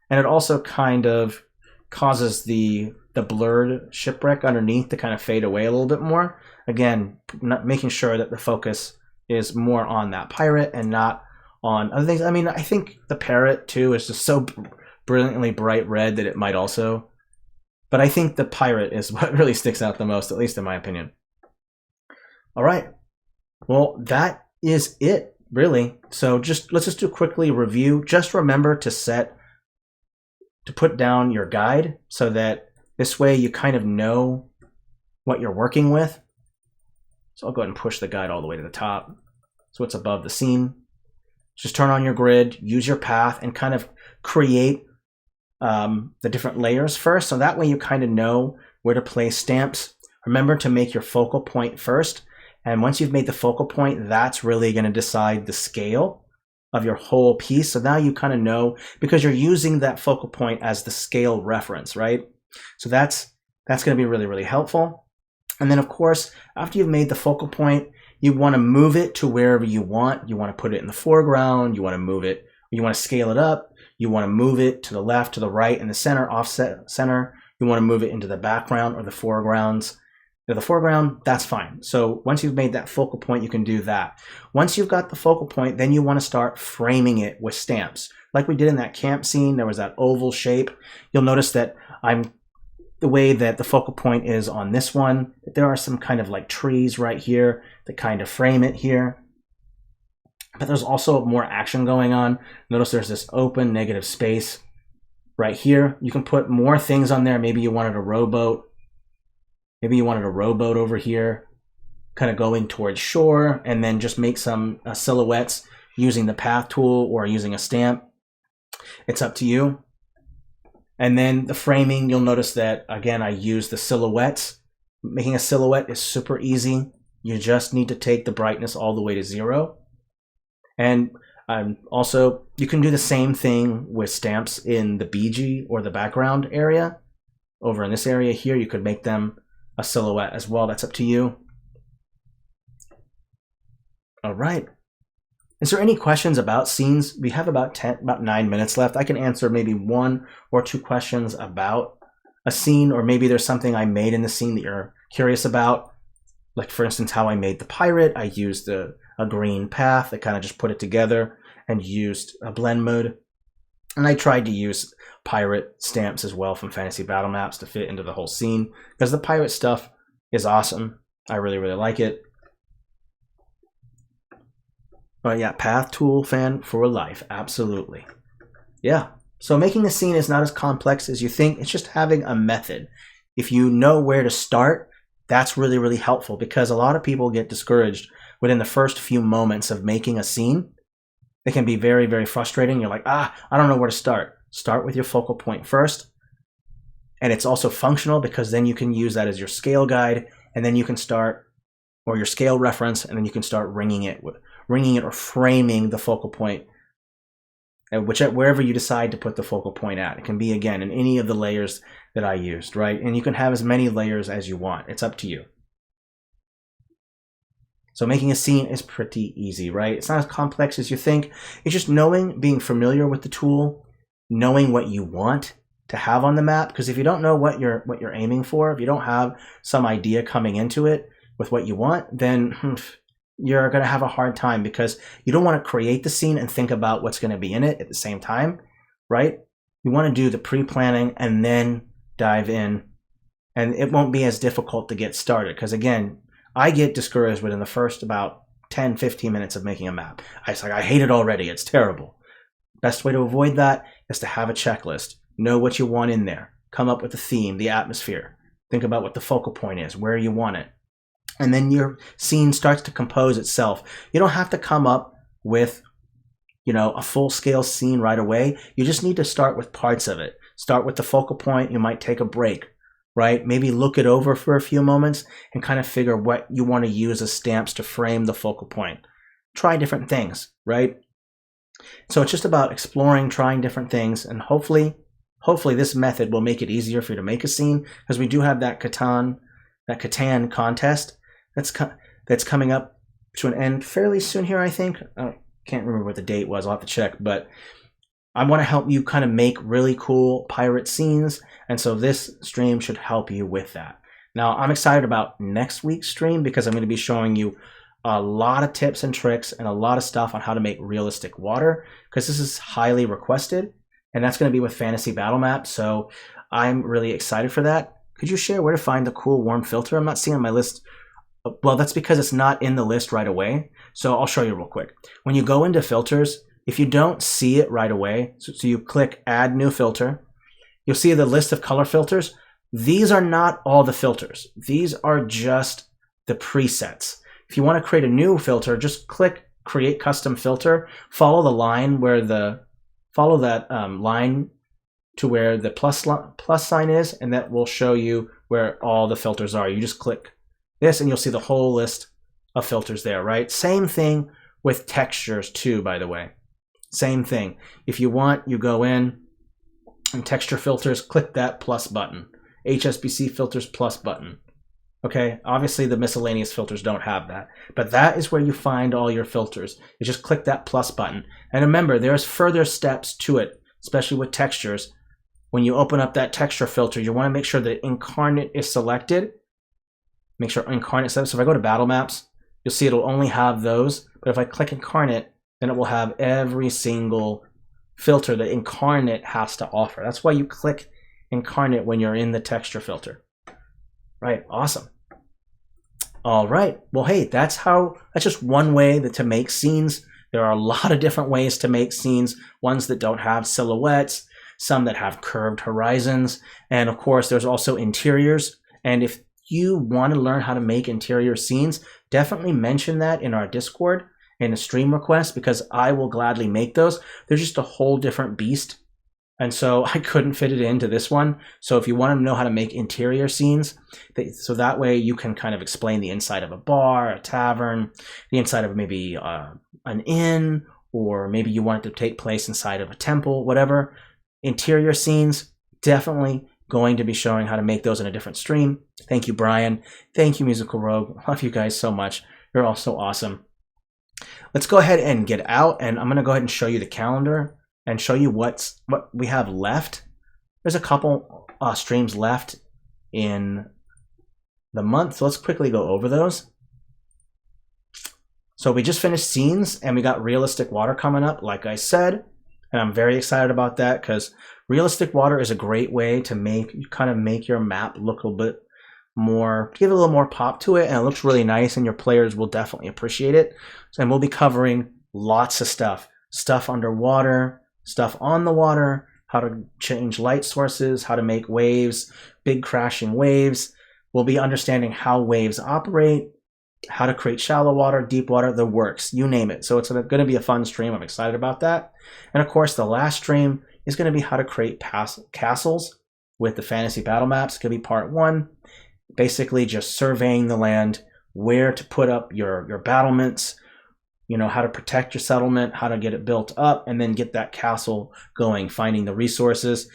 And it also kind of causes the blurred shipwreck underneath to kind of fade away a little bit more. Again, making sure that the focus is more on that pirate and not on other things. I mean, I think the parrot too is just so brilliantly bright red that it might also. But I think the pirate is what really sticks out the most, at least in my opinion. All right. Well, that is it, really. So let's just do quickly review. Just remember to put down your guide so that this way you kind of know what you're working with. So I'll go ahead and push the guide all the way to the top. So it's above the scene. Just turn on your grid, use your path, and kind of create the different layers first. So that way you kind of know where to place stamps. Remember to make your focal point first. And once you've made the focal point, that's really going to decide the scale of your whole piece. So now you kind of know, because you're using that focal point as the scale reference, right? So that's going to be really, really helpful. And then of course, after you've made the focal point, you want to move it to wherever you want. You want to put it in the foreground. You want to move it, You want to scale it up. You want to move it to the left, to the right, in the center, offset center. You want to move it into the background or the foregrounds. The foreground, that's fine. So once you've made that focal point, you can do that. Once you've got the focal point, then you want to start framing it with stamps. Like we did in that camp scene, there was that oval shape. You'll notice that the way that the focal point is on this one, there are some kind of like trees right here that kind of frame it here. But there's also more action going on. Notice there's this open negative space right here. You can put more things on there. Maybe you wanted a rowboat. Maybe you wanted a rowboat over here, kind of going towards shore, and then just make some silhouettes using the path tool or using a stamp. It's up to you. And then the framing, you'll notice that, again, I use the silhouettes. Making a silhouette is super easy. You just need to take the brightness all the way to 0. And also, you can do the same thing with stamps in the BG or the background area. Over in this area here, you could make them a silhouette as well. That's up to you. All right. Is there any questions about scenes? We have about 9 minutes left. I can answer maybe 1 or 2 questions about a scene, or maybe there's something I made in the scene that you're curious about. Like, for instance, how I made the pirate. I used a green path. I kind of just put it together and used a blend mode. And I tried to use pirate stamps as well from Fantasy Battle Maps to fit into the whole scene, because the pirate stuff is awesome. I really, really like it. But yeah, path tool fan for life. Absolutely. Yeah. So making a scene is not as complex as you think. It's just having a method. If you know where to start, that's really, really helpful, because a lot of people get discouraged within the first few moments of making a scene. It can be very, very frustrating. You're like, I don't know where to start. Start with your focal point first. And it's also functional, because then you can use that as your scale guide, and then you can start, or your scale reference, and then you can start ringing it or framing the focal point, wherever you decide to put the focal point at. It can be, again, in any of the layers that I used, right? And you can have as many layers as you want. It's up to you. So making a scene is pretty easy, right? It's not as complex as you think. It's just being familiar with the tool, knowing what you want to have on the map. Because if you don't know what you're aiming for, if you don't have some idea coming into it with what you want, then you're going to have a hard time, because you don't want to create the scene and think about what's going to be in it at the same time, right? You want to do the pre-planning and then dive in, and it won't be as difficult to get started. Because again, I get discouraged within the first about 10, 15 minutes of making a map. I hate it already. It's terrible. Best way to avoid that is to have a checklist. Know what you want in there. Come up with the theme, the atmosphere. Think about what the focal point is, where you want it. And then your scene starts to compose itself. You don't have to come up with, a full-scale scene right away. You just need to start with parts of it. Start with the focal point. You might take a break, right? Maybe look it over for a few moments and kind of figure what you want to use as stamps to frame the focal point. Try different things, right? So it's just about exploring, trying different things, and hopefully this method will make it easier for you to make a scene, because we do have that Catan contest that's coming up to an end fairly soon here, I think. I can't remember what the date was. I'll have to check, but I want to help you kind of make really cool pirate scenes, and so this stream should help you with that. Now, I'm excited about next week's stream, because I'm going to be showing you a lot of tips and tricks and a lot of stuff on how to make realistic water, because this is highly requested, and that's going to be with Fantasy Battle Map, so I'm really excited for that. Could you share where to find the cool warm filter? I'm not seeing on my list. Well, that's because it's not in the list right away, so I'll show you real quick. When you go into filters, if you don't see it right away, so you click Add New Filter, you'll see the list of color filters. These are not all the filters. These are just the presets. If you want to create a new filter, just click Create Custom Filter. Follow that line to where the plus sign is, and that will show you where all the filters are. You just click this, and you'll see the whole list of filters there, right? Same thing with textures too, by the way. Same thing. If you want, you go in and texture filters, click that plus button. HSBC filters plus button. Okay, obviously the miscellaneous filters don't have that, but that is where you find all your filters. You just click that plus button. And remember, there's further steps to it, especially with textures. When you open up that texture filter, you want to make sure that Inkarnate is selected. Make sure Inkarnate is selected. So if I go to battle maps, you'll see it'll only have those. But if I click Inkarnate, then it will have every single filter that Inkarnate has to offer. That's why you click Inkarnate when you're in the texture filter. Right, awesome. All right, well, hey, that's just one way to make scenes. There are a lot of different ways to make scenes, ones that don't have silhouettes, some that have curved horizons, and of course, there's also interiors. And if you want to learn how to make interior scenes, definitely mention that in our Discord in a stream request, because I will gladly make those. They're just a whole different beast. And so I couldn't fit it into this one. So if you want to know how to make interior scenes, so that way you can kind of explain the inside of a bar, a tavern, the inside of maybe an inn, or maybe you want it to take place inside of a temple, whatever. Interior scenes, definitely going to be showing how to make those in a different stream. Thank you, Brian. Thank you, Musical Rogue. Love you guys so much. You're all so awesome. Let's go ahead and get out, and I'm going to go ahead and show you the calendar and show you what we have left. There's a couple streams left in the month, so let's quickly go over those. So we just finished scenes, and we got realistic water coming up, like I said, and I'm very excited about that because realistic water is a great way to make your map look a little bit more, give it a little more pop to it, and it looks really nice, and your players will definitely appreciate it. And we'll be covering lots of stuff underwater, stuff on the water, how to change light sources, how to make waves, big crashing waves. We'll be understanding how waves operate, how to create shallow water, deep water, the works, you name it. So it's going to be a fun stream. I'm excited about that. And of course, the last stream is going to be how to create castles with the fantasy battle maps. It's going to be part 1. Basically just surveying the land, where to put up your battlements, how to protect your settlement, how to get it built up, and then get that castle going, finding the resources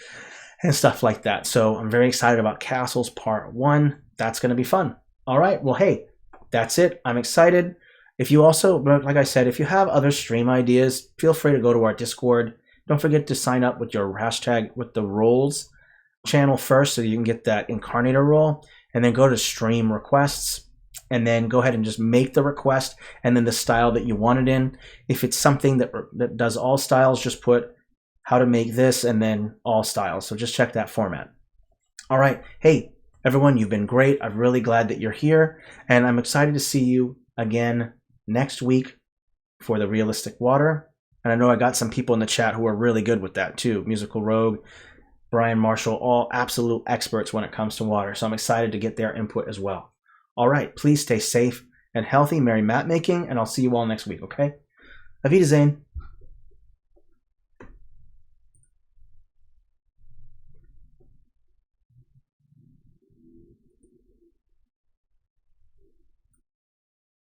and stuff like that. So I'm very excited about Castles Part 1. That's going to be fun. All right, well, hey, that's it. I'm excited. If you also, like I said, if you have other stream ideas, feel free to go to our Discord. Don't forget to sign up with your hashtag with the roles channel first so you can get that Incarnator role, and then go to stream requests, and then go ahead and just make the request and then the style that you want it in. If it's something that does all styles, just put how to make this and then all styles. So just check that format. All right. Hey, everyone, you've been great. I'm really glad that you're here, and I'm excited to see you again next week for the realistic water. And I know I got some people in the chat who are really good with that too. Musical Rogue, Brian Marshall, all absolute experts when it comes to water. So I'm excited to get their input as well. All right, please stay safe and healthy. Merry map making, and I'll see you all next week, okay? Auf Wiedersehen.